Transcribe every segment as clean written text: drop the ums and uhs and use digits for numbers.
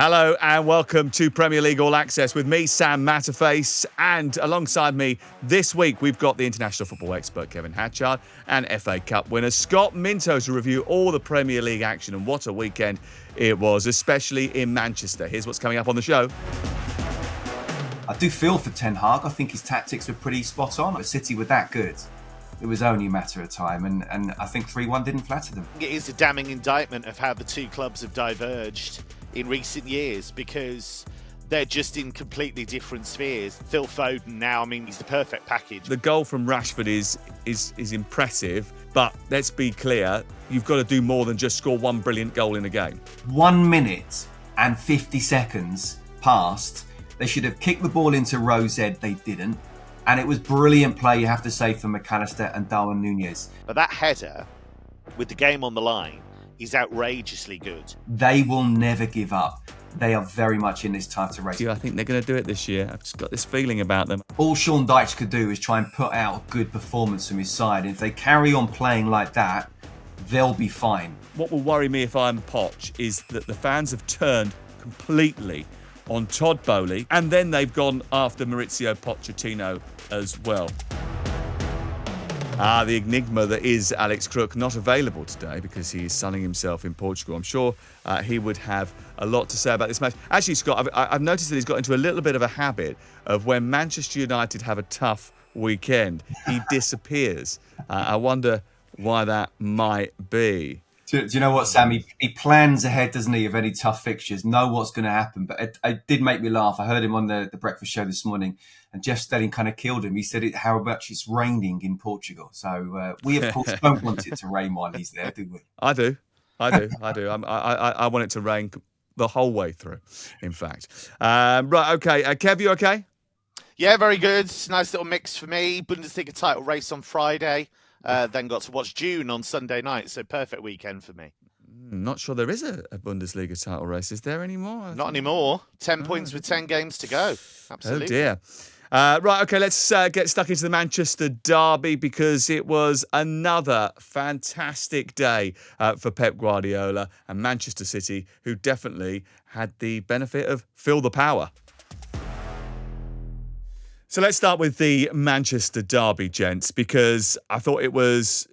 Hello and welcome to Premier League All Access with me, Sam Matterface, and alongside me this week we've got the international football expert Kevin Hatchard and FA Cup winner Scott Minto to review all the Premier League action, and what a weekend it was, especially in Manchester. Here's what's coming up on the show. I do feel for Ten Hag. I think his tactics were pretty spot on. But City were that good. It was only a matter of time, and I think 3-1 didn't flatter them. It is a damning indictment of how the two clubs have diverged in recent years, because they're just in completely different spheres. Phil Foden now, he's the perfect package. The goal from Rashford is impressive, but let's be clear, you've got to do more than just score one brilliant goal in a game. 1 minute and 50 seconds passed. They should have kicked the ball into Rose Ed. They didn't. And it was brilliant play, you have to say, from McAllister and Darwin Nunez. But that header, with the game on the line, is outrageously good. They will never give up. They are very much in this title race. I think they're going to do it this year. I've just got this feeling about them. All Sean Dyche could do is try and put out a good performance from his side. If they carry on playing like that, they'll be fine. What will worry me if I'm Poch is that the fans have turned completely on Todd Boehly, and then they've gone after Mauricio Pochettino as well. The enigma that is Alex Crook, not available today because he is sunning himself in Portugal. I'm sure he would have a lot to say about this match. Actually, Scott, I've noticed that he's got into a little bit of a habit of when Manchester United have a tough weekend, he disappears. I wonder why that might be. Do you know what, Sam? He plans ahead, doesn't he, of any tough fixtures, know what's going to happen. But it did make me laugh. I heard him on the breakfast show this morning, and Jeff Stelling kind of killed him. He said how much it's raining in Portugal. So we, of course, don't want it to rain while he's there, do we? I do. I want it to rain the whole way through, in fact. Right, okay. Kev, you okay? Yeah, very good. Nice little mix for me. Bundesliga title race on Friday. Then got to watch June on Sunday night, so perfect weekend for me. Not sure there is a Bundesliga title race. Is there anymore? Not anymore. 10 points with 10 games to go. Absolutely. Oh, dear. Right, okay, let's get stuck into the Manchester derby, because it was another fantastic day for Pep Guardiola and Manchester City, who definitely had the benefit of Feel the Power. So let's start with the Manchester derby, gents, because I thought it was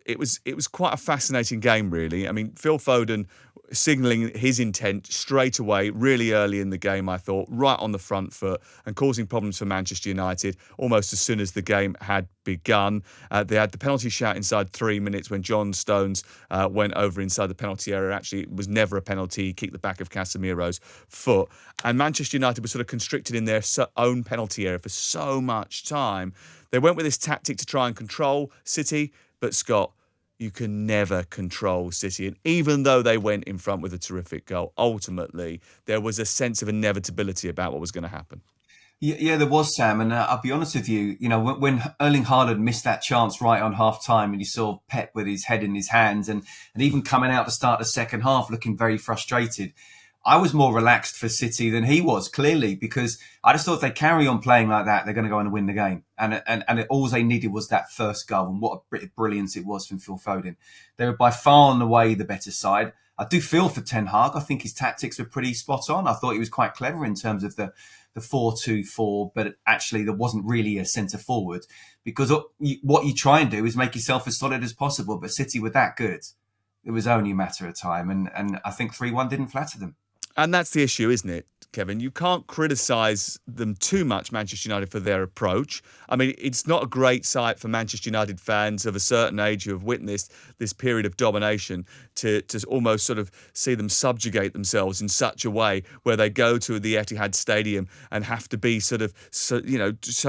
quite a fascinating game, really. Phil Foden signalling his intent straight away, really early in the game, I thought, right on the front foot, and causing problems for Manchester United almost as soon as the game had begun. They had the penalty shout inside 3 minutes when John Stones went over inside the penalty area. Actually, it was never a penalty. He kicked the back of Casemiro's foot. And Manchester United was sort of constricted in their own penalty area for so much time. They went with this tactic to try and control City, but Scott, you can never control City. And even though they went in front with a terrific goal, ultimately, there was a sense of inevitability about what was going to happen. Yeah, there was, Sam. And I'll be honest with you, when Erling Haaland missed that chance right on half-time, and you saw Pep with his head in his hands and even coming out to start the second half looking very frustrated, I was more relaxed for City than he was, clearly, because I just thought if they carry on playing like that, they're going to go and win the game. And all they needed was that first goal, and what a brilliance it was from Phil Foden. They were by far and away the better side. I do feel for Ten Hag. I think his tactics were pretty spot on. I thought he was quite clever in terms of the 4-2-4, but actually there wasn't really a centre forward, because what you try and do is make yourself as solid as possible. But City were that good. It was only a matter of time, and I think 3-1 didn't flatter them. And that's the issue, isn't it, Kevin? You can't criticise them too much, Manchester United, for their approach. It's not a great sight for Manchester United fans of a certain age who have witnessed this period of domination to almost sort of see them subjugate themselves in such a way where they go to the Etihad Stadium and have to be so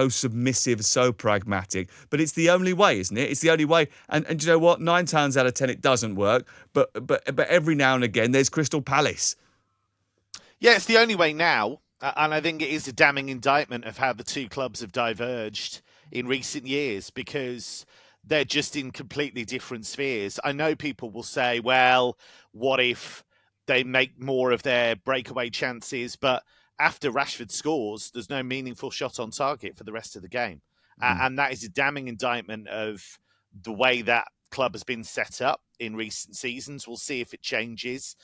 submissive, so pragmatic. But it's the only way, isn't it? It's the only way. And you know what? 9 times out of 10 it doesn't work. But every now and again there's Crystal Palace. Yeah, it's the only way now, and I think it is a damning indictment of how the two clubs have diverged in recent years, because they're just in completely different spheres. I know people will say, well, what if they make more of their breakaway chances? But after Rashford scores, there's no meaningful shot on target for the rest of the game. And that is a damning indictment of the way that club has been set up in recent seasons. We'll see if it changes.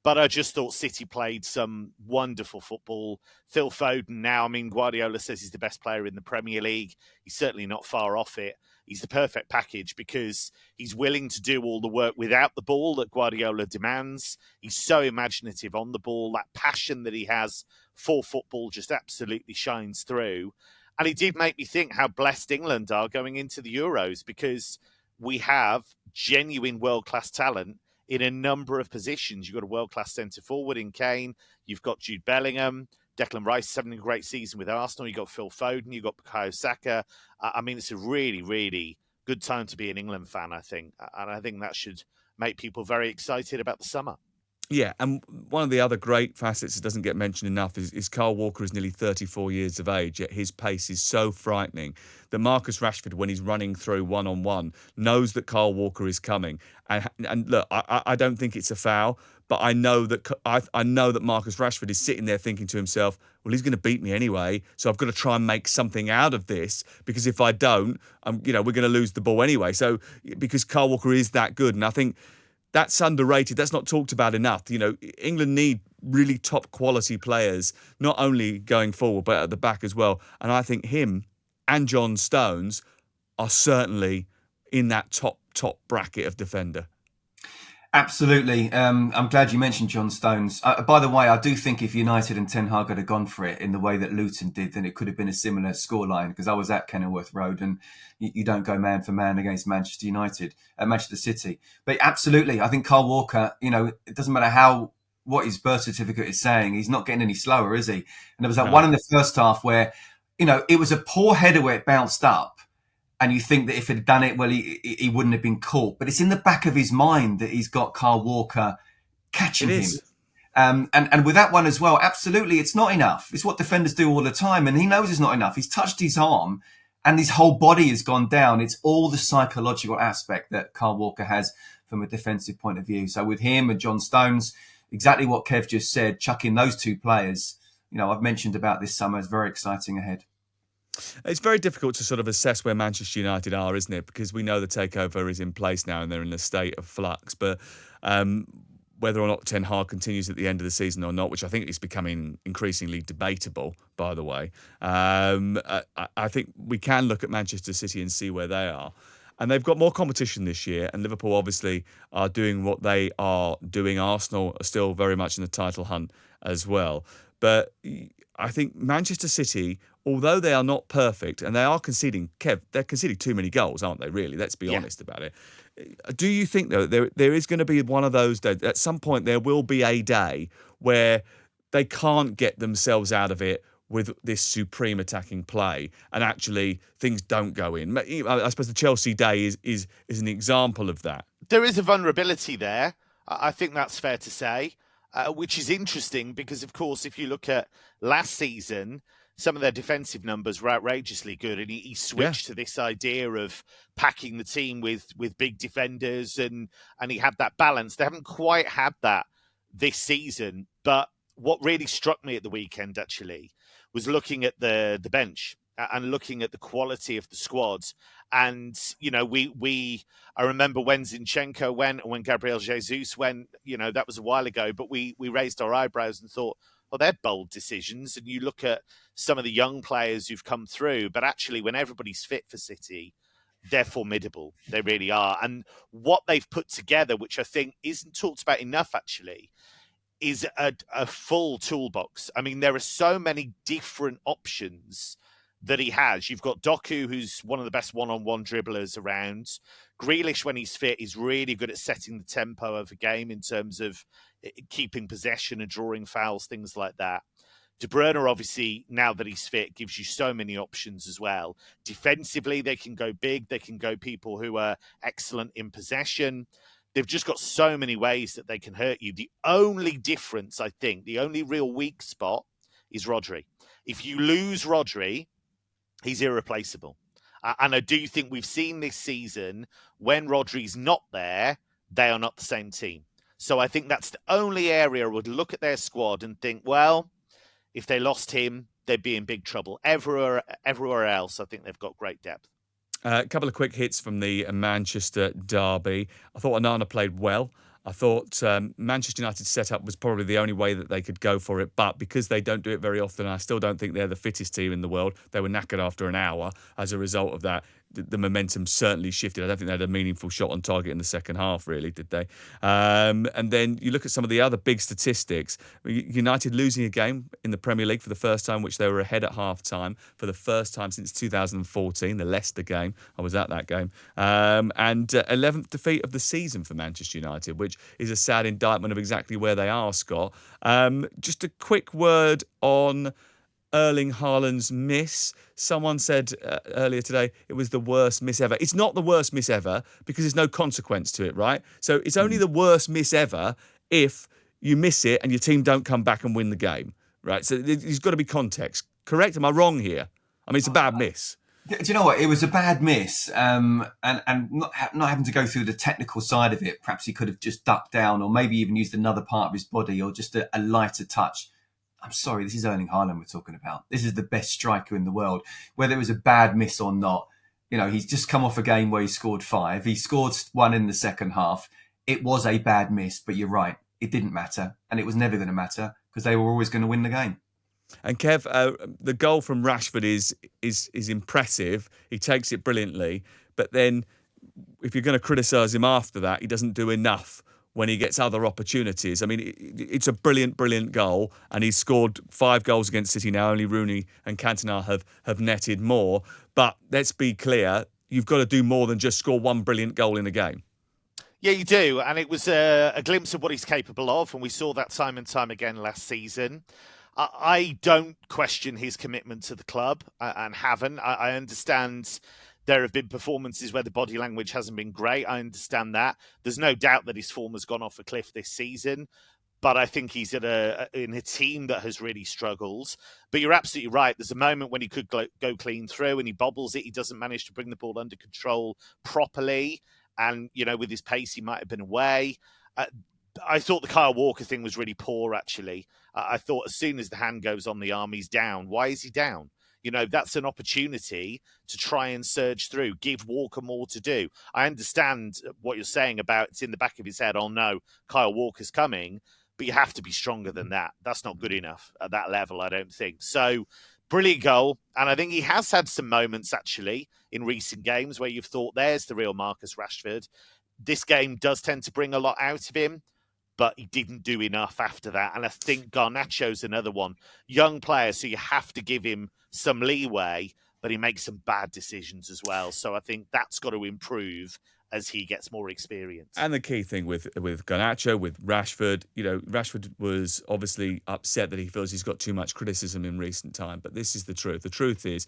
But I just thought City played some wonderful football. Phil Foden now, I mean, Guardiola says he's the best player in the Premier League. He's certainly not far off it. He's the perfect package because he's willing to do all the work without the ball that Guardiola demands. He's so imaginative on the ball. That passion that he has for football just absolutely shines through. And it did make me think how blessed England are going into the Euros, because we have genuine world-class talent in a number of positions. You've got a world-class centre-forward in Kane. You've got Jude Bellingham. Declan Rice is having a great season with Arsenal. You've got Phil Foden. You've got Bukayo Saka. I mean, it's a really, really good time to be an England fan, I think. And I think that should make people very excited about the summer. Yeah, and one of the other great facets that doesn't get mentioned enough is Kyle Walker is nearly 34 years of age, yet his pace is so frightening that Marcus Rashford, when he's running through one-on-one, knows that Kyle Walker is coming. And look, I don't think it's a foul, but I know that Marcus Rashford is sitting there thinking to himself, well, he's going to beat me anyway, so I've got to try and make something out of this, because if I don't, we're going to lose the ball anyway. So because Kyle Walker is that good, and I think that's underrated. That's not talked about enough. England need really top quality players, not only going forward, but at the back as well. And I think him and John Stones are certainly in that top bracket of defender. Absolutely. I'm glad you mentioned John Stones. By the way, I do think if United and Ten Hag had gone for it in the way that Luton did, then it could have been a similar scoreline, because I was at Kenilworth Road, and you don't go man for man against Manchester City. But absolutely, I think Kyle Walker, it doesn't matter what his birth certificate is saying, he's not getting any slower, is he? And there was that one in the first half where, it was a poor header where it bounced up. And you think that if he'd done it, well, he wouldn't have been caught. But it's in the back of his mind that he's got Kyle Walker catching him. And with that one as well, absolutely, it's not enough. It's what defenders do all the time. And he knows it's not enough. He's touched his arm and his whole body has gone down. It's all the psychological aspect that Kyle Walker has from a defensive point of view. So with him and John Stones, exactly what Kev just said, chucking those two players, I've mentioned about this summer, is very exciting ahead. It's very difficult to sort of assess where Manchester United are, isn't it? Because we know the takeover is in place now and they're in a state of flux. But whether or not Ten Hag continues at the end of the season or not, which I think is becoming increasingly debatable, by the way, I think we can look at Manchester City and see where they are. And they've got more competition this year, and Liverpool obviously are doing what they are doing. Arsenal are still very much in the title hunt as well. But I think Manchester City, although they are not perfect, and they are conceding, Kev, they're conceding too many goals, aren't they, really? Let's be honest about it. Do you think, though, there is going to be one of those days, at some point there will be a day where they can't get themselves out of it with this supreme attacking play, and actually things don't go in? I suppose the Chelsea day is an example of that. There is a vulnerability there. I think that's fair to say, which is interesting because, of course, if you look at last season, some of their defensive numbers were outrageously good, and he switched to this idea of packing the team with big defenders, and he had that balance. They haven't quite had that this season, but what really struck me at the weekend, actually, was looking at the bench and looking at the quality of the squad. And, I remember when Zinchenko went and when Gabriel Jesus went, that was a while ago, but we raised our eyebrows and thought, well, they're bold decisions. And you look at some of the young players who've come through, but actually when everybody's fit for City, they're formidable. They really are. And what they've put together, which I think isn't talked about enough, actually, is a full toolbox. I mean, there are so many different options that he has. You've got Doku, who's one of the best one-on-one dribblers around. Grealish, when he's fit, is really good at setting the tempo of a game in terms of keeping possession and drawing fouls, things like that. De Bruyne, obviously, now that he's fit, gives you so many options as well. Defensively, they can go big. They can go people who are excellent in possession. They've just got so many ways that they can hurt you. The only difference, I think, the only real weak spot is Rodri. If you lose Rodri, he's irreplaceable. And I do think we've seen this season, when Rodri's not there, they are not the same team. So I think that's the only area I would look at their squad and think, well, if they lost him, they'd be in big trouble. Everywhere else, I think they've got great depth. A couple of quick hits from the Manchester derby. I thought Onana played well. I thought Manchester United's setup was probably the only way that they could go for it. But because they don't do it very often, I still don't think they're the fittest team in the world. They were knackered after an hour. As a result of that, the momentum certainly shifted. I don't think they had a meaningful shot on target in the second half, really, did they? And then you look at some of the other big statistics. United losing a game in the Premier League for the first time, which they were ahead at half-time for the first time since 2014, the Leicester game. I was at that game. And 11th defeat of the season for Manchester United, which is a sad indictment of exactly where they are, Scott. Just a quick word on Erling Haaland's miss. Someone said earlier today it was the worst miss ever. It's not the worst miss ever because there's no consequence to it, right? So it's only the worst miss ever if you miss it and your team don't come back and win the game, right? So there's got to be context. Correct? Am I wrong here? I mean, it's a bad miss. Do you know what? It was a bad miss, and not having to go through the technical side of it. Perhaps he could have just ducked down, or maybe even used another part of his body, or just a lighter touch. I'm sorry, this is Erling Haaland we're talking about. This is the best striker in the world. Whether it was a bad miss or not, he's just come off a game where he scored 5. He scored 1 in the second half. It was a bad miss, but you're right. It didn't matter, and it was never going to matter because they were always going to win the game. And Kev, the goal from Rashford is impressive. He takes it brilliantly, but then if you're going to criticise him after that, he doesn't do enough when he gets other opportunities. I mean, it's a brilliant, brilliant goal, and he's scored 5 goals against City now. Only Rooney and Cantona have netted more. But let's be clear, you've got to do more than just score 1 brilliant goal in a game. Yeah, you do. And it was a glimpse of what he's capable of, and we saw that time and time again last season. I don't question his commitment to the club and haven't. I understand there have been performances where the body language hasn't been great. I understand that. There's no doubt that his form has gone off a cliff this season, but I think he's in a team that has really struggled. But you're absolutely right. There's a moment when he could go clean through and he bobbles it. He doesn't manage to bring the ball under control properly. And, with his pace, he might have been away. I thought the Kyle Walker thing was really poor, actually. I thought as soon as the hand goes on the arm, he's down. Why is he down? That's an opportunity to try and surge through, give Walker more to do. I understand what you're saying about it's in the back of his head, oh no, Kyle Walker's coming, but you have to be stronger than that. That's not good enough at that level, I don't think. So, brilliant goal. And I think he has had some moments, actually, in recent games where you've thought, there's the real Marcus Rashford. This game does tend to bring a lot out of him, but he didn't do enough after that. And I think Garnacho's another one. Young player, so you have to give him some leeway, but he makes some bad decisions as well. So I think that's got to improve as he gets more experience. And the key thing with Garnacho, with Rashford, Rashford was obviously upset that he feels he's got too much criticism in recent time. But this is the truth. The truth is,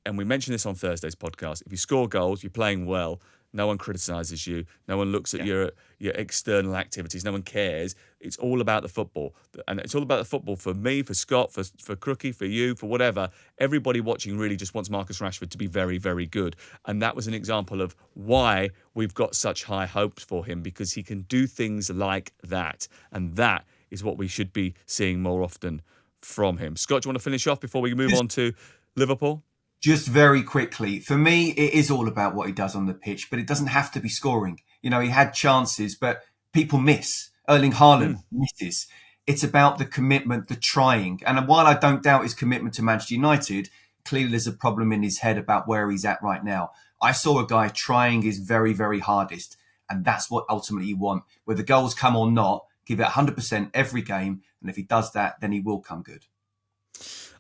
and we mentioned this on Thursday's podcast, if you score goals, you're playing well, no one criticises you. No one looks at your external activities. No one cares. It's all about the football. And it's all about the football for me, for Scott, for Crookie, for you, for whatever. Everybody watching really just wants Marcus Rashford to be very, very good. And that was an example of why we've got such high hopes for him, because he can do things like that. And that is what we should be seeing more often from him. Scott, do you want to finish off before we move on to Liverpool? Just very quickly, for me, it is all about what he does on the pitch, but it doesn't have to be scoring. He had chances, but people miss. Erling Haaland misses. It's about the commitment, the trying. And while I don't doubt his commitment to Manchester United, clearly there's a problem in his head about where he's at right now. I saw a guy trying his very, very hardest, and that's what ultimately you want. Whether goals come or not, give it 100% every game, and if he does that, then he will come good.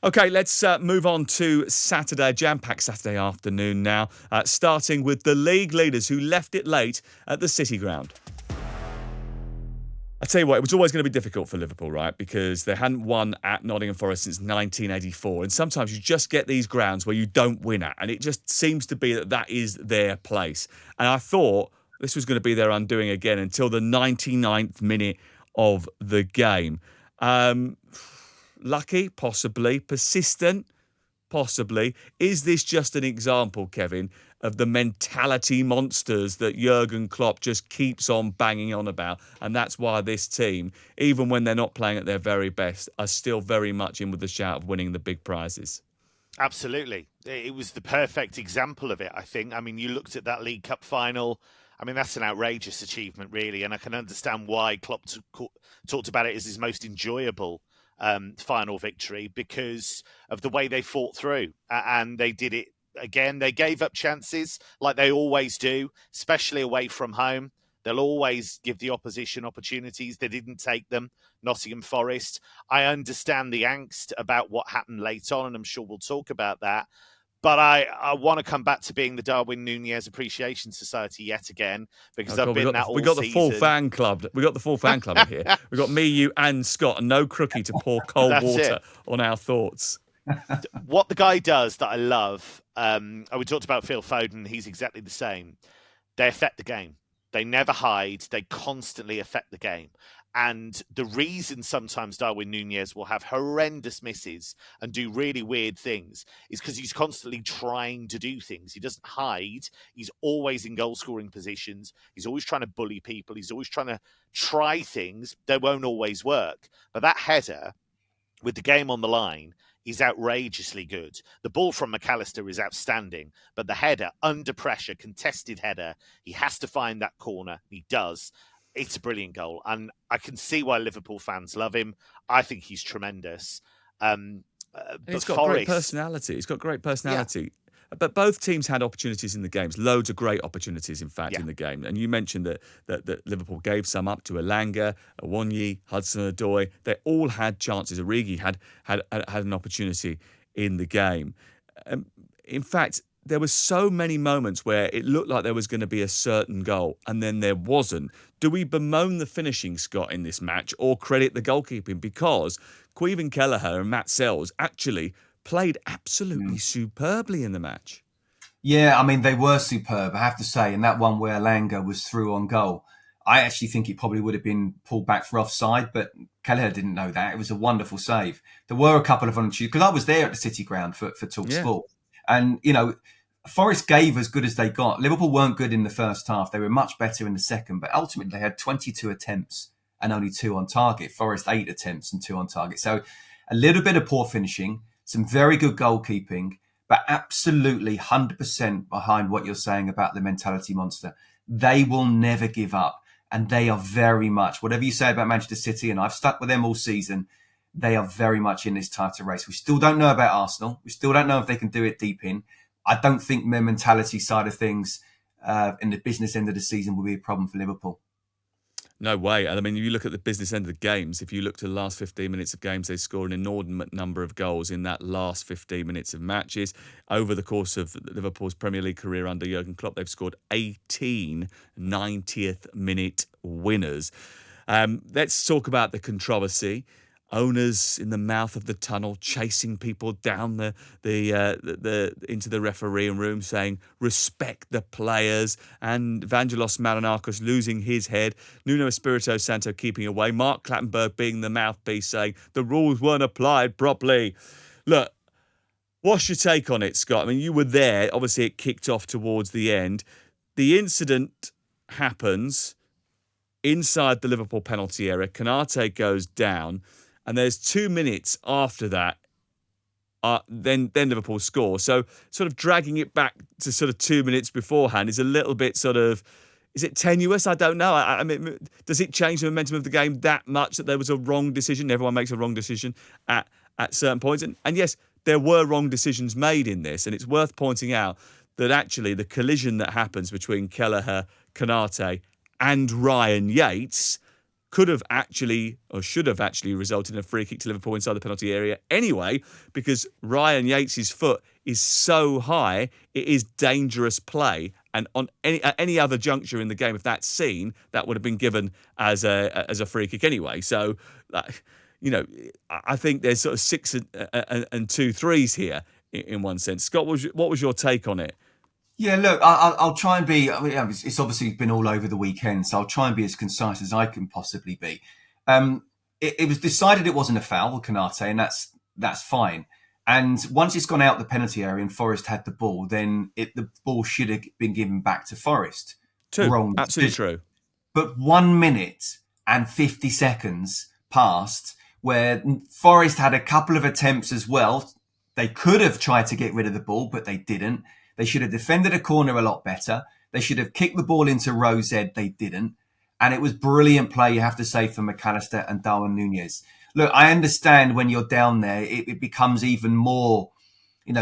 Okay, let's move on to Saturday, jam-packed Saturday afternoon now, starting with the league leaders who left it late at the City Ground. I tell you what, it was always going to be difficult for Liverpool, right? Because they hadn't won at Nottingham Forest since 1984. And sometimes you just get these grounds where you don't win at. And it just seems to be that is their place. And I thought this was going to be their undoing again until the 99th minute of the game. Lucky, possibly. Persistent, possibly. Is this just an example, Kevin, of the mentality monsters that Jurgen Klopp just keeps on banging on about? And that's why this team, even when they're not playing at their very best, are still very much in with the shout of winning the big prizes. Absolutely. It was the perfect example of it, I think. I mean, you looked at that League Cup final I mean, that's an outrageous achievement, really, and I can understand why Klopp talked about it as his most enjoyable final victory because of the way they fought through, and they did it again. They gave up chances like they always do, especially away from home. They'll always give the opposition opportunities. They didn't take them. Nottingham Forest. I understand the angst about what happened late on, and I'm sure we'll talk about that. But I want to come back to being the Darwin Nunez Appreciation Society yet again because I've been that all season. We got the full fan club. We got the full fan club in here. We got me, you, and Scott, and no crookie to pour cold water on our thoughts. What the guy does that I love, we talked about Phil Foden. He's exactly the same. They affect the game. They never hide. They constantly affect the game. And the reason sometimes Darwin Nunez will have horrendous misses and do really weird things is because he's constantly trying to do things. He doesn't hide. He's always in goal-scoring positions. He's always trying to bully people. He's always trying to try things that won't always work. But that header, with the game on the line, is outrageously good. The ball from McAllister is outstanding, but the header, under pressure, contested header, he has to find that corner. He does. It's a brilliant goal, and I can see why Liverpool fans love him. I think he's tremendous. He's got great personality. He's got great personality. Yeah. But both teams had opportunities in the games, loads of great opportunities, in fact, in the game. And you mentioned that Liverpool gave some up to Elanga, Awoniyi, Hudson-Odoi. They all had chances. Origi had an opportunity in the game. In fact, there were so many moments where it looked like there was going to be a certain goal, and then there wasn't. Do we bemoan the finishing, Scott, in this match, or credit the goalkeeping? Because Caoimhin Kelleher and Matt Sells actually played absolutely superbly in the match. Yeah, I mean, they were superb, I have to say. And that one where Elanga was through on goal, I actually think it probably would have been pulled back for offside, but Kelleher didn't know that. It was a wonderful save. There were a couple of opportunities, because I was there at the City Ground for talkSPORT. Yeah. And, you know, Forest gave as good as they got. Liverpool weren't good in the first half. They were much better in the second, but ultimately they had 22 attempts and only 2 on target. Forest 8 attempts and 2 on target. So a little bit of poor finishing, some very good goalkeeping, but absolutely 100% behind what you're saying about the mentality monster. They will never give up, and they are very much, whatever you say about Manchester City, and I've stuck with them all season, they are very much in this title race. We still don't know about Arsenal. We still don't know if they can do it deep in. I don't think their mentality side of things in the business end of the season will be a problem for Liverpool. No way. I mean, if you look at the business end of the games, if you look to the last 15 minutes of games, they scored an inordinate number of goals in that last 15 minutes of matches. Over the course of Liverpool's Premier League career under Jurgen Klopp, they've scored 18 90th minute winners. Let's talk about the controversy. Owners in the mouth of the tunnel chasing people down the into the refereeing room, saying respect the players, and Vangelos Marinakis losing his head, Nuno Espirito Santo keeping away, Mark Clattenburg being the mouthpiece saying the rules weren't applied properly. Look, what's your take on it, Scott? I mean, you were there. Obviously, it kicked off towards the end. The incident happens inside the Liverpool penalty area. Konate goes down. And there's 2 minutes after that, then Liverpool score. So sort of dragging it back to sort of 2 minutes beforehand is a little bit sort of, is it tenuous? I don't know. I mean, does it change the momentum of the game that much that there was a wrong decision? Everyone makes a wrong decision at certain points. And yes, there were wrong decisions made in this. And it's worth pointing out that actually the collision that happens between Kelleher, Konate and Ryan Yates could have actually, or should have actually, resulted in a free kick to Liverpool inside the penalty area anyway, because Ryan Yates' foot is so high, it is dangerous play. And on any other juncture in the game, if that's seen, that would have been given as a free kick anyway. So, you know, I think there's sort of 6 and 2 threes here in one sense. Scott, what was your take on it? Yeah, look, I'll try and be, I mean, it's obviously been all over the weekend, so I'll try and be as concise as I can possibly be. It was decided it wasn't a foul with Konate, and that's fine. And once it's gone out the penalty area and Forest had the ball, then the ball should have been given back to Forest. True, absolutely true. But 1 minute and 50 seconds passed where Forest had a couple of attempts as well. They could have tried to get rid of the ball, but they didn't. They should have defended a corner a lot better. They should have kicked the ball into Rose Ed. They didn't. And it was brilliant play, you have to say, from McAllister and Darwin Nunez. Look, I understand when you're down there, it becomes even more,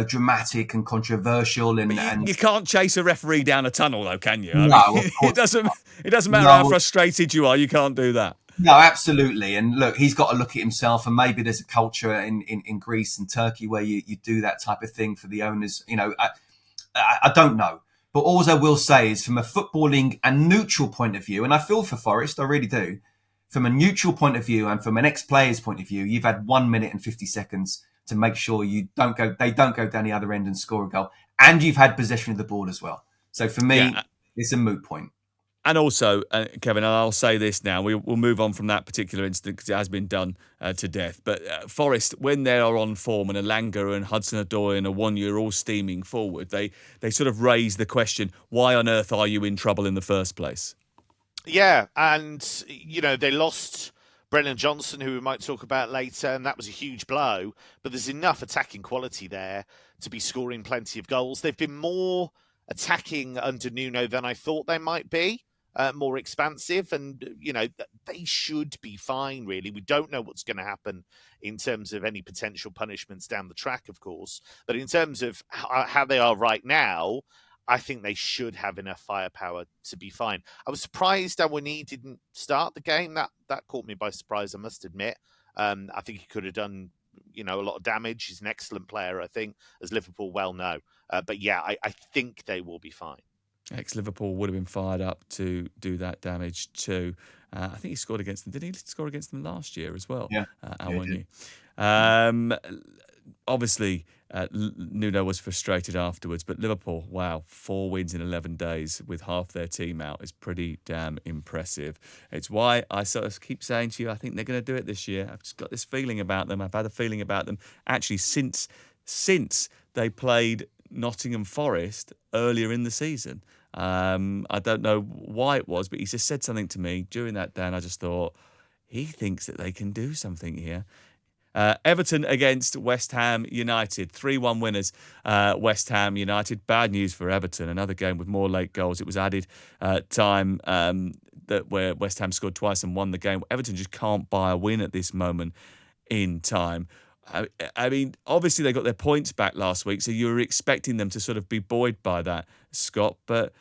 dramatic and controversial. And you can't chase a referee down a tunnel, though, can you? No, of course it doesn't matter how frustrated you are. You can't do that. No, absolutely. And look, he's got to look at himself. And maybe there's a culture in Greece and Turkey where you do that type of thing for the owners. I don't know. But all I will say is from a footballing and neutral point of view, and I feel for Forest, I really do. From a neutral point of view and from an ex-player's point of view, you've had 1 minute and 50 seconds to make sure they don't go down the other end and score a goal. And you've had possession of the ball as well. So for me, it's a moot point. And also, Kevin, and I'll say this now, we'll move on from that particular incident because it has been done to death. But Forest, when they are on form and Elanga and Hudson-Odoi and Awoniyi are all steaming forward, they sort of raise the question, why on earth are you in trouble in the first place? Yeah, and, they lost Brennan Johnson, who we might talk about later, and that was a huge blow. But there's enough attacking quality there to be scoring plenty of goals. They've been more attacking under Nuno than I thought they might be. More expansive, and they should be fine. Really, we don't know what's going to happen in terms of any potential punishments down the track, of course. But in terms of how they are right now, I think they should have enough firepower to be fine. I was surprised Awoniyi didn't start the game. That caught me by surprise, I must admit. I think he could have done a lot of damage. He's an excellent player, I think, as Liverpool well know. But yeah, I think they will be fine. Ex-Liverpool would have been fired up to do that damage too. I think he scored against them. Did he score against them last year as well? Yeah. Obviously, Nuno was frustrated afterwards, but Liverpool, wow, 4 wins in 11 days with half their team out is pretty damn impressive. It's why I sort of keep saying to you, I think they're going to do it this year. I've just got this feeling about them. I've had a feeling about them actually since they played Nottingham Forest earlier in the season. I don't know why it was, but he just said something to me during that day, and I just thought, he thinks that they can do something here. Everton against West Ham United, 3-1 winners. West Ham United, bad news for Everton. Another game with more late goals. It was added time where West Ham scored twice and won the game. Everton just can't buy a win at this moment in time. I mean, obviously they got their points back last week, so you were expecting them to sort of be buoyed by that, Scott. But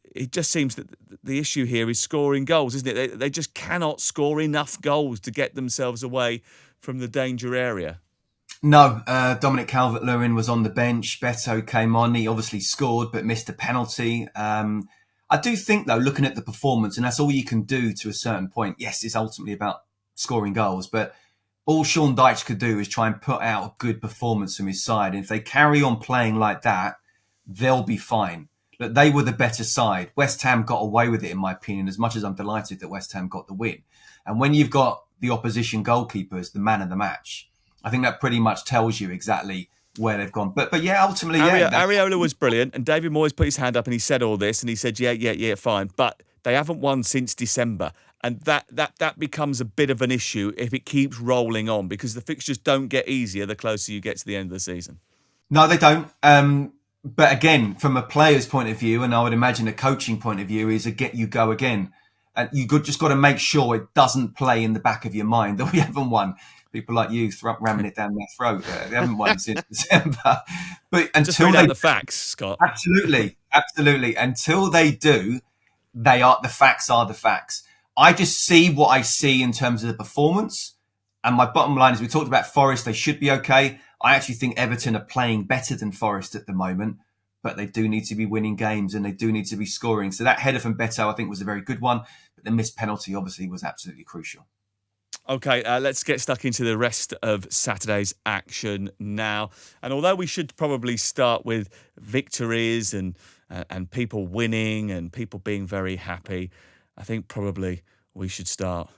it just seems that the issue here is scoring goals, isn't it? They just cannot score enough goals to get themselves away from the danger area. No, Dominic Calvert-Lewin was on the bench. Beto came on. He obviously scored but missed a penalty. I do think, though, looking at the performance, and that's all you can do to a certain point. Yes, it's ultimately about scoring goals, but all Sean Dyche could do is try and put out a good performance from his side. And if they carry on playing like that, they'll be fine. But they were the better side. West Ham got away with it, in my opinion, as much as I'm delighted that West Ham got the win. And when you've got the opposition goalkeeper as the man of the match, I think that pretty much tells you exactly where they've gone. But yeah, ultimately, Areola was brilliant, and David Moyes put his hand up and he said all this, and he said, yeah, fine. But they haven't won since December. And that becomes a bit of an issue if it keeps rolling on, because the fixtures don't get easier the closer you get to the end of the season. No, they don't. But again, from a player's point of view, and I would imagine a coaching point of view, is a get you go again. And just got to make sure it doesn't play in the back of your mind that we haven't won. People like you ramming it down their throat. They haven't won since December. But until just read out the facts, Scott. Absolutely. Until they do, the facts are the facts. I just see what I see in terms of the performance. And my bottom line is, we talked about Forest, they should be okay. I actually think Everton are playing better than Forest at the moment, but they do need to be winning games and they do need to be scoring. So that header from Beto, I think, was a very good one. But the missed penalty, obviously, was absolutely crucial. Okay, let's get stuck into the rest of Saturday's action now. And although we should probably start with victories and people winning and people being very happy, I think probably we should start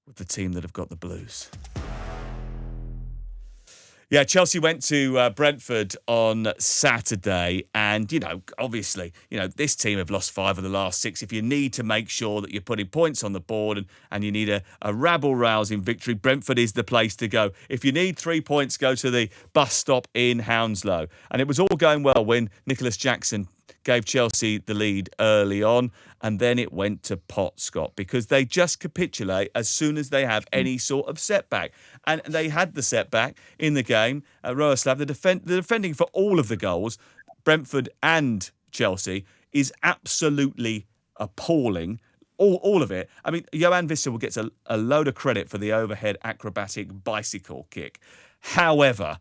with the team that have got the blues. Yeah, Chelsea went to Brentford on Saturday, and, obviously, this team have lost 5 of the last 6. If you need to make sure that you're putting points on the board and you need a rabble-rousing victory, Brentford is the place to go. If you need 3 points, go to the bus stop in Hounslow. And it was all going well when Nicholas Jackson gave Chelsea the lead early on, and then it went to pot, Scott, because they just capitulate as soon as they have any sort of setback. And they had the setback in the game. Roeslav, the defending for all of the goals, Brentford and Chelsea, is absolutely appalling. All of it. I mean, Johan Vissel gets a load of credit for the overhead acrobatic bicycle kick. However,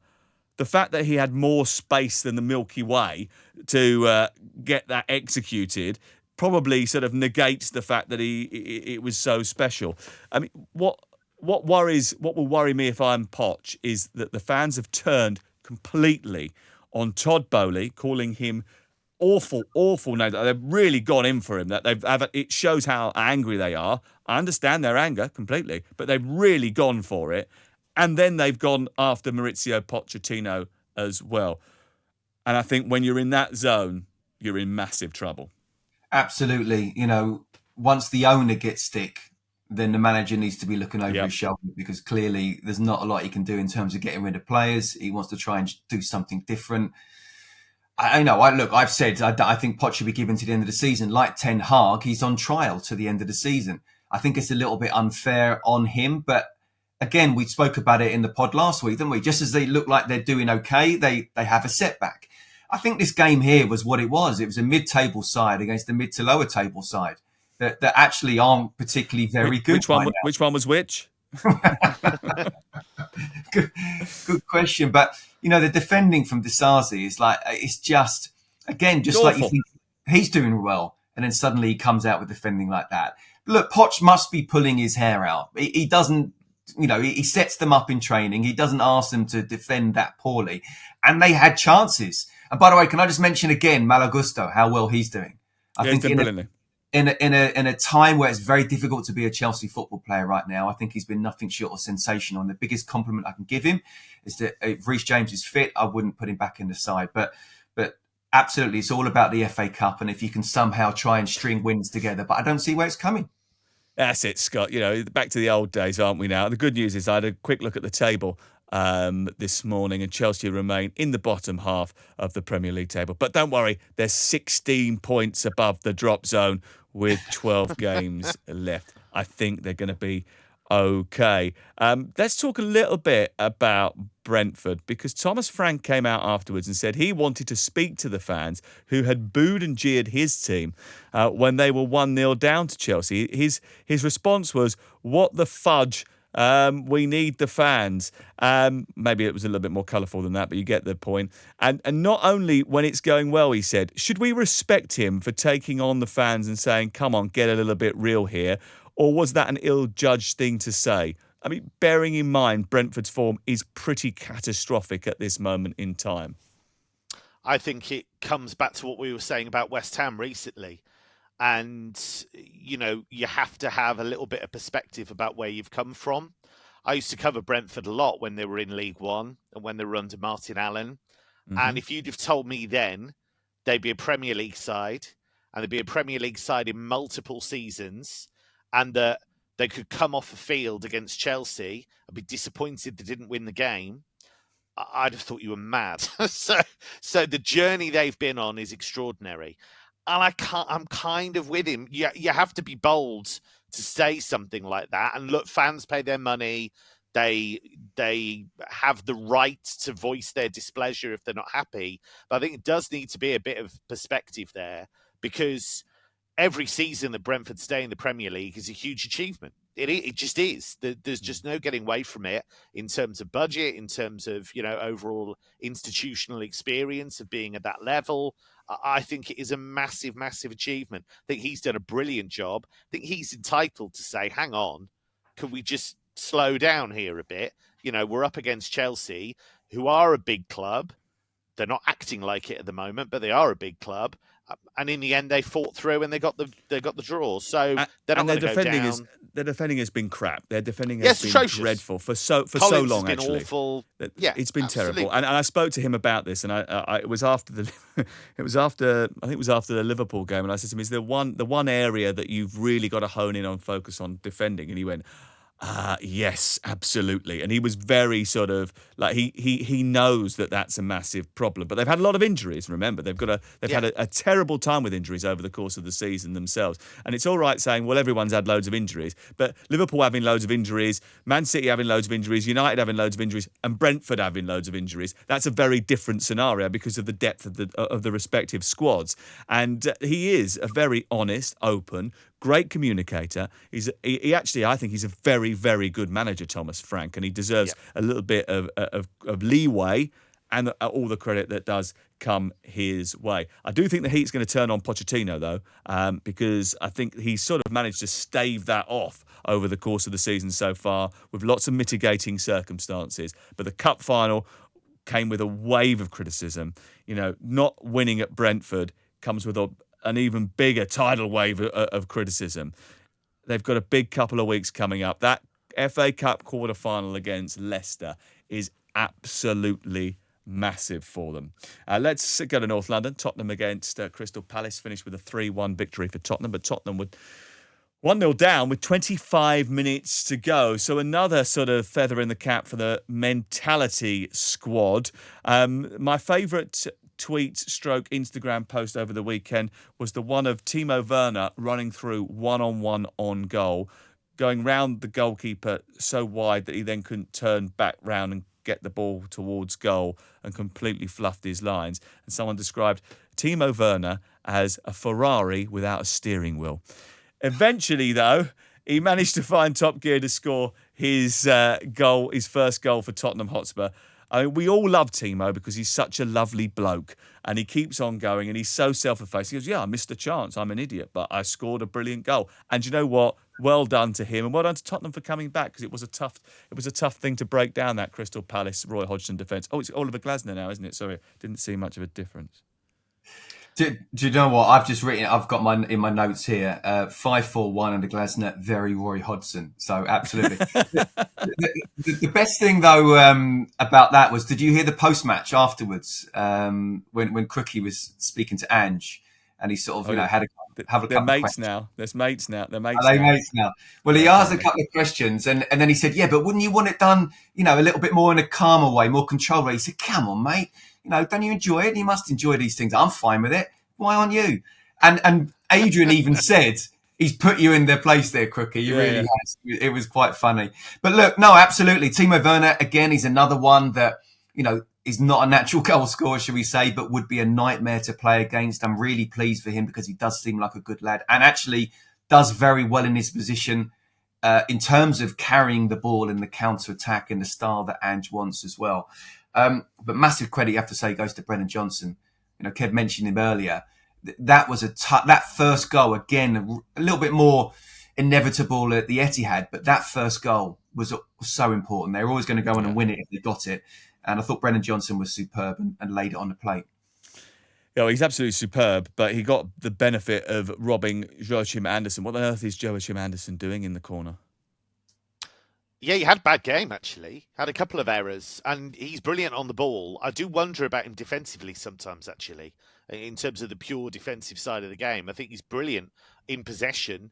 the fact that he had more space than the Milky Way to get that executed probably sort of negates the fact that it was so special. I mean, what will worry me if I'm Poch is that the fans have turned completely on Todd Boehly, calling him awful names. They've really gone in for him. It shows how angry they are. I understand their anger completely, but they've really gone for it. And then they've gone after Maurizio Pochettino as well. And I think when you're in that zone, you're in massive trouble. Absolutely. Once the owner gets stick, then the manager needs to be looking over his shoulder, because clearly there's not a lot he can do in terms of getting rid of players. He wants to try and do something different. I know. I've said I think Poch should be given to the end of the season. Like Ten Hag, he's on trial to the end of the season. I think it's a little bit unfair on him, but again, we spoke about it in the pod last week, didn't we? Just as they look like they're doing okay, they have a setback. I think this game here was what it was. It was a mid-table side against a mid to lower table side that actually aren't particularly very good. Which one was which? Good question. But, the defending from Disasi is it's just It's like awful. you think he's doing well, and then suddenly he comes out with defending like that. Look, Poch must be pulling his hair out. He doesn't, he sets them up in training. He doesn't ask them to defend that poorly. And they had chances. And by the way, can I just mention again, Malagusto, how well he's doing? I think he's done brilliantly. In a time where it's very difficult to be a Chelsea football player right now, I think he's been nothing short of sensational. And the biggest compliment I can give him is that if Reece James is fit, I wouldn't put him back in the side. But absolutely, it's all about the FA Cup, and if you can somehow try and string wins together. But I don't see where it's coming. That's it, Scott. Back to the old days, aren't we now? The good news is I had a quick look at the table this morning, and Chelsea remain in the bottom half of the Premier League table. But don't worry, they're 16 points above the drop zone with 12 games left. I think they're going to be okay. Let's talk a little bit about Brentford, because Thomas Frank came out afterwards and said he wanted to speak to the fans who had booed and jeered his team when they were 1-0 down to Chelsea. His response was, "What the fudge? We need the fans." Maybe it was a little bit more colourful than that, but you get the point. And not only when it's going well, he said, should we respect him for taking on the fans and saying, come on, get a little bit real here? Or was that an ill-judged thing to say? I mean, bearing in mind Brentford's form is pretty catastrophic at this moment in time. I think it comes back to what we were saying about West Ham recently. And, you have to have a little bit of perspective about where you've come from. I used to cover Brentford a lot when they were in League One and when they were under Martin Allen. Mm-hmm. And if you'd have told me then they'd be a Premier League side, and they'd be a Premier League side in multiple seasons, and that they could come off the field against Chelsea and be disappointed they didn't win the game, I'd have thought you were mad. So the journey they've been on is extraordinary. And I'm kind of with him. You have to be bold to say something like that. And look, fans pay their money. They have the right to voice their displeasure if they're not happy. But I think it does need to be a bit of perspective there, because every season that Brentford stay in the Premier League is a huge achievement. It just is. There's just no getting away from it in terms of budget, in terms of, overall institutional experience of being at that level. I think it is a massive, massive achievement. I think he's done a brilliant job. I think he's entitled to say, hang on, can we just slow down here a bit? We're up against Chelsea, who are a big club. They're not acting like it at the moment, but they are a big club. And in the end, they fought through and they got the draw. So they're not going to go down. Their defending has been crap. Their defending has been atrocious. Dreadful for so Collins long. Has been actually, awful. It's been absolutely. terrible. And I spoke to him about this, and it was after the Liverpool game, and I said to him, "Is there the one area that you've really got to hone in on, focus on defending?" And he went, Yes, absolutely. And he was very sort of like he knows that that's a massive problem. But they've had a lot of injuries. Remember, they've had a terrible time with injuries over the course of the season themselves. And it's all right saying, well, everyone's had loads of injuries, but Liverpool having loads of injuries, Man City having loads of injuries, United having loads of injuries, and Brentford having loads of injuries. That's a very different scenario because of the depth of the respective squads. And he is a very honest, open, great communicator. He actually, I think he's a very, very good manager, Thomas Frank, and he deserves a little bit of leeway and all the credit that does come his way. I do think the heat's going to turn on Pochettino, though, because I think he's sort of managed to stave that off over the course of the season so far with lots of mitigating circumstances. But the cup final came with a wave of criticism. You know, not winning at Brentford comes with an even bigger tidal wave of criticism. They've got a big couple of weeks coming up. That FA Cup quarter-final against Leicester is absolutely massive for them. Let's go to North London. Tottenham against Crystal Palace finished with a 3-1 victory for Tottenham, but Tottenham would 1-0 down with 25 minutes to go. So another sort of feather in the cap for the mentality squad. My favourite tweet stroke Instagram post over the weekend was the one of Timo Werner running through one-on-one on goal, going round the goalkeeper so wide that he then couldn't turn back round and get the ball towards goal and completely fluffed his lines. And someone described Timo Werner as a Ferrari without a steering wheel. Eventually, though, he managed to find top gear to score his first goal for Tottenham Hotspur. I mean, we all love Timo because he's such a lovely bloke and he keeps on going and he's so self-effacing. He goes, yeah, I missed a chance. I'm an idiot, but I scored a brilliant goal. And you know what? Well done to him and well done to Tottenham for coming back because it was a tough thing to break down that Crystal Palace Roy Hodgson defence. Oh, it's Oliver Glasner now, isn't it? Sorry, didn't see much of a difference. Do you know what I've got in my notes here, 5-4-1 under Glasner, very Roy Hodgson. So absolutely. the best thing though about that was, did you hear the post-match afterwards when Crookie was speaking to Ange and he sort of had a couple they're of mates questions. now. There's mates now. They're mates. Are they mates now? Well, he asked a couple of questions and then he said, yeah, but wouldn't you want it done, a little bit more in a calmer way, more controlled way? He said, come on, mate. Don't you enjoy it? You must enjoy these things. I'm fine with it. Why aren't you? And Adrian even said, he's put you in their place there, Crookie. You really has. It was quite funny. But look, no, absolutely. Timo Werner, again, he's another one that, is not a natural goal scorer, should we say, but would be a nightmare to play against. I'm really pleased for him because he does seem like a good lad and actually does very well in his position in terms of carrying the ball in the counter-attack in the style that Ange wants as well. But massive credit, you have to say, goes to Brennan Johnson. Kev mentioned him earlier. That was that first goal, again, a little bit more inevitable at the Etihad, but that first goal was so important. They were always going to go on and win it if they got it. And I thought Brennan Johnson was superb and laid it on the plate. Yeah, he's absolutely superb, but he got the benefit of robbing Joachim Andersen. What on earth is Joachim Andersen doing in the corner? Yeah, he had a bad game, actually. Had a couple of errors, and he's brilliant on the ball. I do wonder about him defensively sometimes, actually, in terms of the pure defensive side of the game. I think he's brilliant in possession,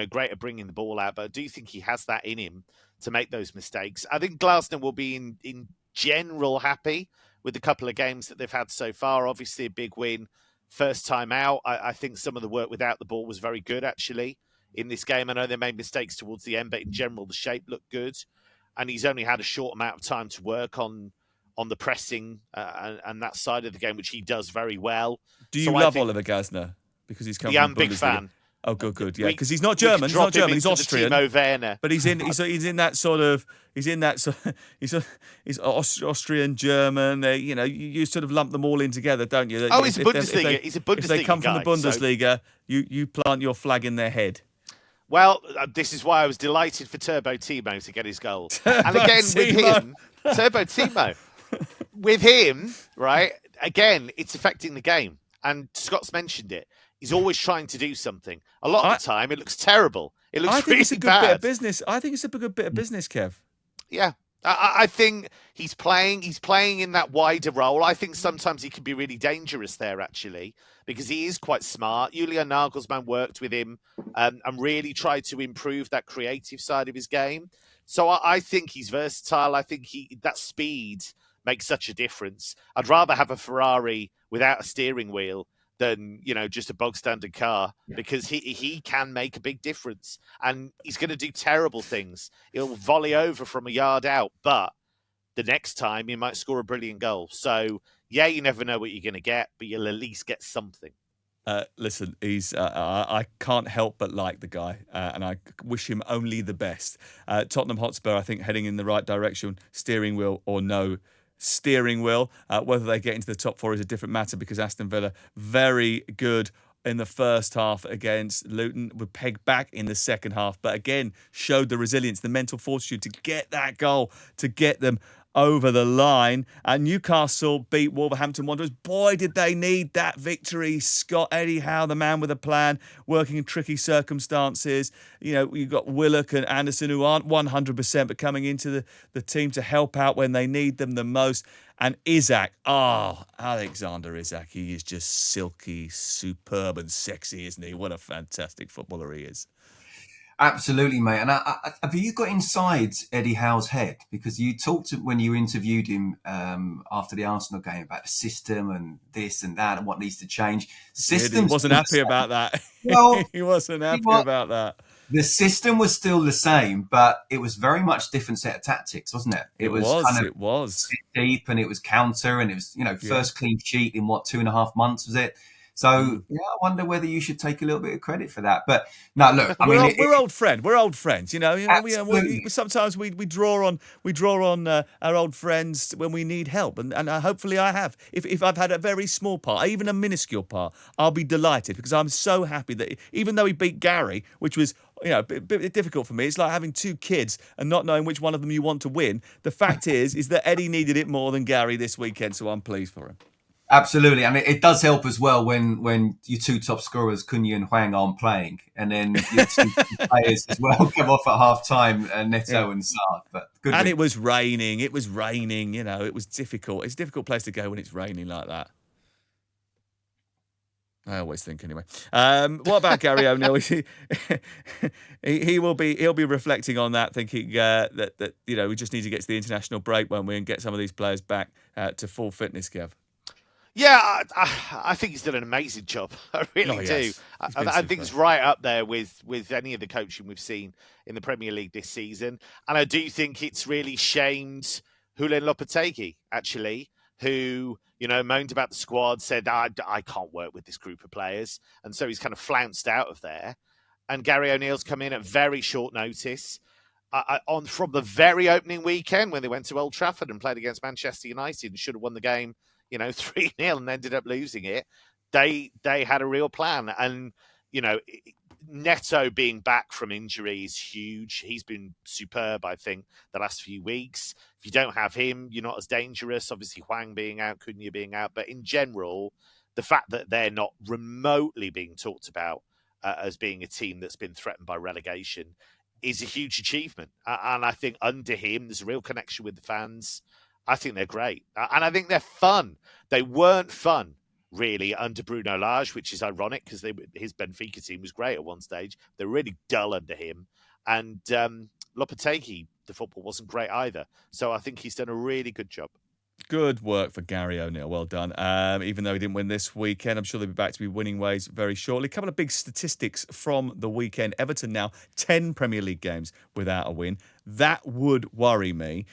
great at bringing the ball out, but I do think he has that in him to make those mistakes. I think Glasner will be in general happy with the couple of games that they've had so far. Obviously, a big win first time out. I think some of the work without the ball was very good, actually. In this game, I know they made mistakes towards the end, but in general, the shape looked good. And he's only had a short amount of time to work on the pressing and that side of the game, which he does very well. Do you love Oliver Glasner? Because he's come from I'm a big fan. Oh, good. Yeah, because he's not German. He's not German. He's Austrian. Timo Werner. But he's Austrian, German. You sort of lump them all in together, don't you? Oh, he's a Bundesliga. He's a Bundesliga. If they come from guy, the Bundesliga, you plant your flag in their head. Well, this is why I was delighted for Turbo Timo to get his goal. And again, with him, Turbo Timo, with him, right, again, it's affecting the game. And Scott's mentioned it. He's always trying to do something. A lot of the time, it looks terrible. It looks really bad. It's a good bit of business. I think it's a good bit of business, Kev. Yeah. I think he's playing in that wider role. I think sometimes he can be really dangerous there, actually, because he is quite smart. Julian Nagelsmann worked with him and really tried to improve that creative side of his game. So I think he's versatile. I think that speed makes such a difference. I'd rather have a Ferrari without a steering wheel than, just a bog standard car, because he can make a big difference, and he's going to do terrible things. He'll volley over from a yard out, but the next time he might score a brilliant goal. So yeah, you never know what you're going to get, but you'll at least get something. Listen, I can't help but like the guy, and I wish him only the best. Tottenham Hotspur, I think, heading in the right direction, steering wheel or no steering wheel. Whether they get into the top four is a different matter, because Aston Villa, very good in the first half against Luton, were pegged back in the second half, but again, showed the resilience, the mental fortitude to get that goal, to get them over the line. And Newcastle beat Wolverhampton Wanderers. Boy, did they need that victory. Scott, Eddie Howe, the man with a plan, working in tricky circumstances. You've got Willock and Anderson, who aren't 100%, but coming into the team to help out when they need them the most. And Isak, Alexander Isak, he is just silky, superb and sexy, isn't he? What a fantastic footballer he is. Absolutely, mate. And have you got inside Eddie Howe's head? Because you talked when you interviewed him after the Arsenal game about the system and this and that and what needs to change. He wasn't happy about that. Well, he wasn't happy about that. The system was still the same, but it was very much different set of tactics, wasn't it? It was deep, and it was counter, and it was first clean sheet in 2.5 months, was it? So I wonder whether you should take a little bit of credit for that. But no, look, we're old friends. We're old friends. Sometimes we draw on our old friends when we need help, and hopefully I have. If I've had a very small part, even a minuscule part, I'll be delighted, because I'm so happy that even though he beat Gary, which was a bit difficult for me. It's like having two kids and not knowing which one of them you want to win. The fact is that Eddie needed it more than Gary this weekend, so I'm pleased for him. Absolutely. I mean, it does help as well when your two top scorers, Cunha and Hwang, aren't playing, and then your two players as well come off at half time, Neto and Sarr. But good. And it was raining. It was difficult. It's a difficult place to go when it's raining like that. I always think anyway. What about Gary O'Neill? He'll be reflecting on that, thinking that we just need to get to the international break, won't we, and get some of these players back to full fitness, Kev. Yeah, I think he's done an amazing job. I really do. I think it's right up there with any of the coaching we've seen in the Premier League this season. And I do think it's really shamed Julen Lopetegui, actually, who, moaned about the squad, said, I can't work with this group of players. And so he's kind of flounced out of there. And Gary O'Neill's come in at very short notice. From the very opening weekend when they went to Old Trafford and played against Manchester United and should have won the game 3-0 and ended up losing it. They had a real plan. And, Neto being back from injury is huge. He's been superb, I think, the last few weeks. If you don't have him, you're not as dangerous. Obviously, Hwang being out, Cunha being out. But in general, the fact that they're not remotely being talked about as being a team that's been threatened by relegation is a huge achievement. And I think under him, there's a real connection with the fans. I think they're great. And I think they're fun. They weren't fun, really, under Bruno Lage, which is ironic because his Benfica team was great at one stage. They're really dull under him. And Lopetegui, the football wasn't great either. So I think he's done a really good job. Good work for Gary O'Neill. Well done. Even though he didn't win this weekend, I'm sure they'll be back to be winning ways very shortly. A couple of big statistics from the weekend. Everton now 10 Premier League games without a win. That would worry me.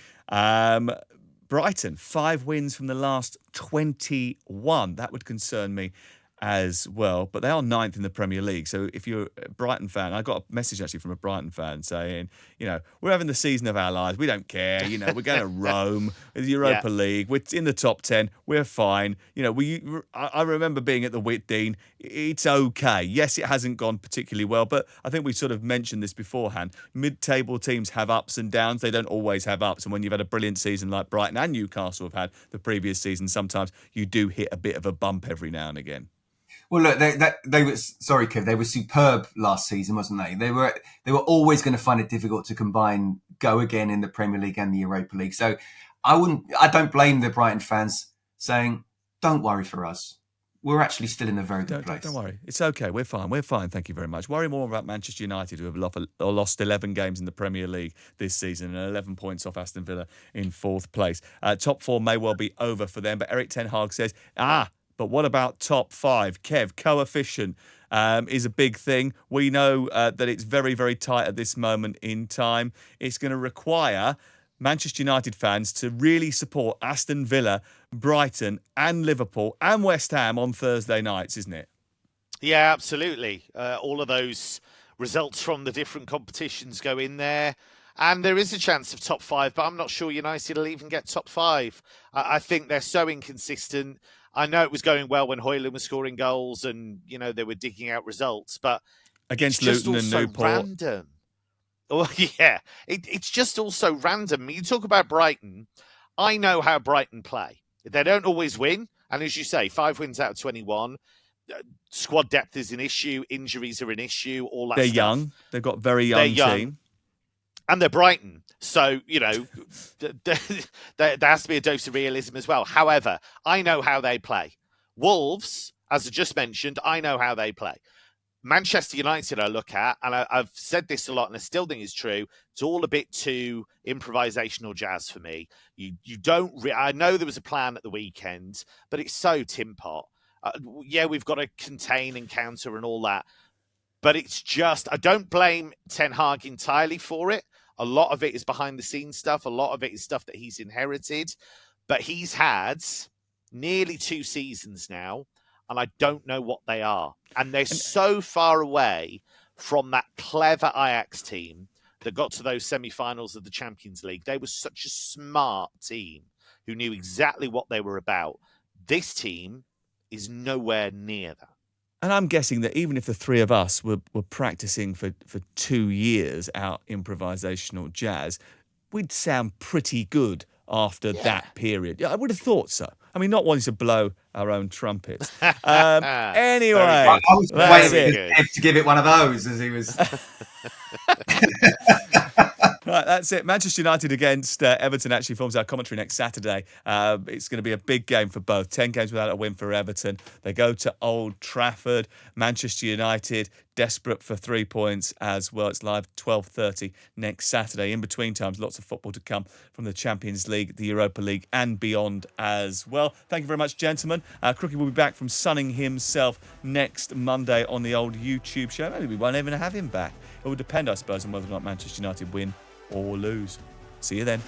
Brighton, 5 wins from the last 21. That would concern me as well. But they are 9th in the Premier League. So if you're a Brighton fan, I got a message actually from a Brighton fan saying, we're having the season of our lives. We don't care. We're going to Rome, the Europa League. We're in the top 10. We're fine. I remember being at the Whitdean. It's okay. Yes, it hasn't gone particularly well, but I think we sort of mentioned this beforehand. Mid-table teams have ups and downs. They don't always have ups. And when you've had a brilliant season like Brighton and Newcastle have had the previous season, sometimes you do hit a bit of a bump every now and again. Well, look, they were sorry, Kev. They were superb last season, wasn't they? They were always going to find it difficult to go again in the Premier League and the Europa League. So I don't blame the Brighton fans saying, "Don't worry for us. we're actually still in a very good place. Don't worry. It's okay. We're fine. We're fine. Thank you very much. Worry more about Manchester United, who have lost 11 games in the Premier League this season and 11 points off Aston Villa in 4th place. Top 4 may well be over for them, but Eric Ten Hag says, but what about top 5? Kev, coefficient is a big thing. We know that it's very, very tight at this moment in time. It's going to require Manchester United fans to really support Aston Villa, Brighton and Liverpool and West Ham on Thursday nights, isn't it? Yeah, absolutely. All of those results from the different competitions go in there. And there is a chance of top 5, but I'm not sure United will even get top 5. I think they're so inconsistent. I know it was going well when Højlund was scoring goals and, they were digging out results, but against it's just Luton and also Newport. Random. Well, yeah, it's just also random. You talk about Brighton. I know how Brighton play. They don't always win. And as you say, 5 wins out of 21. Squad depth is an issue. Injuries are an issue. All that They're stuff. Young. They've got a very young team. And they're Brighton. So, there has to be a dose of realism as well. However, I know how they play. Wolves, as I just mentioned, I know how they play. Manchester United I look at, and I've said this a lot and I still think it's true, it's all a bit too improvisational jazz for me. You don't... I know there was a plan at the weekend, but it's so tin pot. Yeah, we've got to contain and counter and all that. But it's just... I don't blame Ten Hag entirely for it. A lot of it is behind the scenes stuff. A lot of it is stuff that he's inherited. But he's had nearly 2 seasons now, and I don't know what they are. And they're so far away from that clever Ajax team that got to those semi-finals of the Champions League. They were such a smart team who knew exactly what they were about. This team is nowhere near that. And I'm guessing that even if the 3 of us were practicing for 2 years out improvisational jazz, we'd sound pretty good after that period. Yeah, I would have thought so. I mean, not wanting to blow our own trumpets. Anyway, I was waiting to give it one of those as he was... Right, that's it. Manchester United against Everton actually forms our commentary next Saturday. It's going to be a big game for both. 10 games without a win for Everton. They go to Old Trafford. Manchester United desperate for 3 points as well. It's live 12:30 next Saturday. In between times, lots of football to come from the Champions League, the Europa League and beyond as well. Thank you very much, gentlemen. Crookie will be back from sunning himself next Monday on the old YouTube show. Maybe we won't even have him back. It will depend, I suppose, on whether or not Manchester United win or lose. See you then.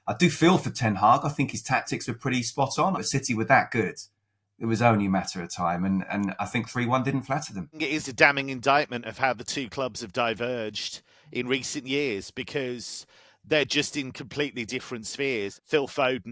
I do feel for Ten Hag. I think his tactics were pretty spot on. But City were that good. It was only a matter of time, and I think 3-1 didn't flatter them. It is a damning indictment of how the two clubs have diverged in recent years because they're just in completely different spheres. Phil Foden